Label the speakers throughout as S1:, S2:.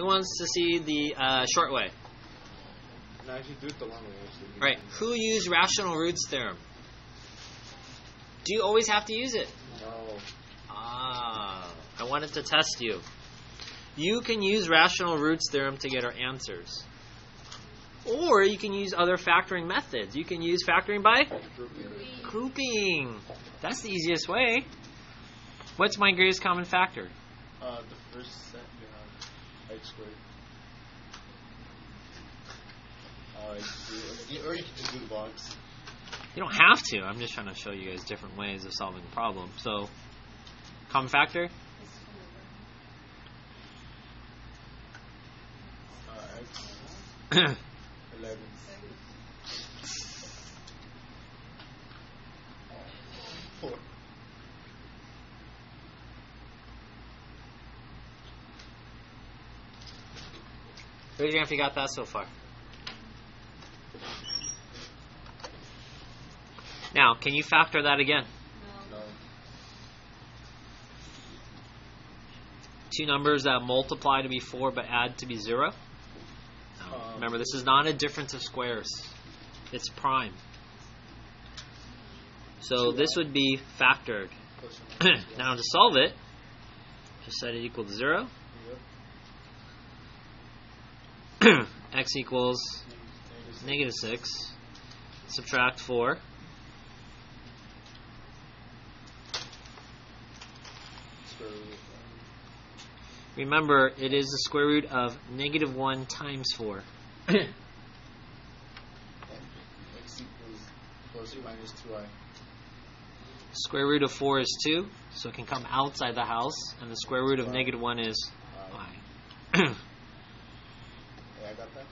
S1: Who wants to see the short way?
S2: No, actually do it the long way. Actually.
S1: Right. Who used rational roots theorem? Do you always have to use it?
S2: No.
S1: I wanted to test you. You can use rational roots theorem to get our answers. Or you can use other factoring methods. You can use factoring by grouping. That's the easiest way. What's my greatest common factor?
S2: The first set you have x squared. Or you can just do the box.
S1: You don't have to. I'm just trying to show you guys different ways of solving the problem. So, common factor?
S2: X. 11. 4.
S1: Raise your hand if you got that so far. Now, can you factor that again?
S2: No.
S1: Two numbers that multiply to be 4 but add to be 0? No. Remember, this is not a difference of squares. It's prime. So this would be factored. Now to solve it, just set it equal to 0.
S2: Yep.
S1: X equals negative 6. Subtract 4. Remember, it is the square root of negative 1 times 4.
S2: X equals plus or minus 2i.
S1: Square root of 4 is 2, so it can come outside the house, and the square root of negative 1 is I.
S2: Yeah, I got that.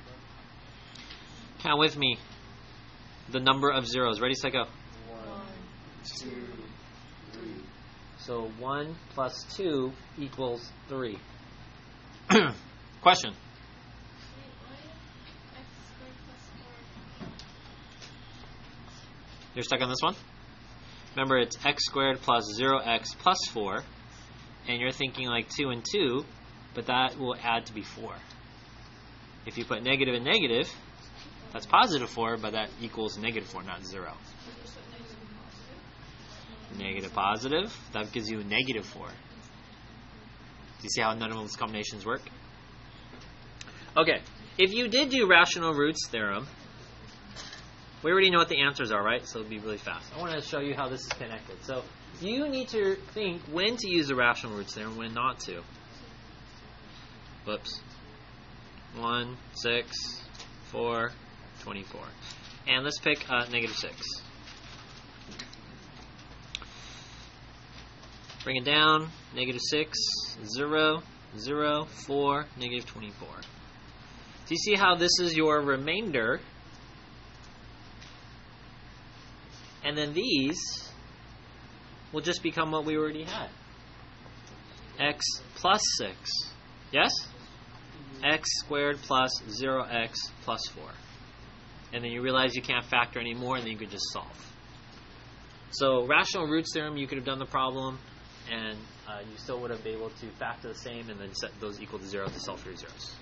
S1: Count with me the number of zeros. Ready, set, go.
S2: 1, 2, 3.
S1: So 1 plus 2 equals 3. Question. You're stuck on this one? Remember, it's x squared plus 0x plus 4. And you're thinking like 2 and 2, but that will add to be 4. If you put negative and negative, that's positive 4, but that equals negative 4, not 0. Negative positive, that gives you a negative 4. Do you see how none of those combinations work? Okay, if you did do rational roots theorem, we already know what the answers are, right? So it'll be really fast. I want to show you how this is connected. So you need to think when to use the rational roots theorem, when not to. Whoops. 1, 6, 4, 24. And let's pick negative 6. Bring it down. Negative 6, 0, 0, 4, negative 24. Do you see how this is your remainder? And then these will just become what we already had. X plus 6. Yes? X squared plus 0x plus 4. And then you realize you can't factor anymore, and then you could just solve. So rational roots theorem, you could have done the problem, and you still would have been able to factor the same and then set those equal to 0 to solve for your zeros.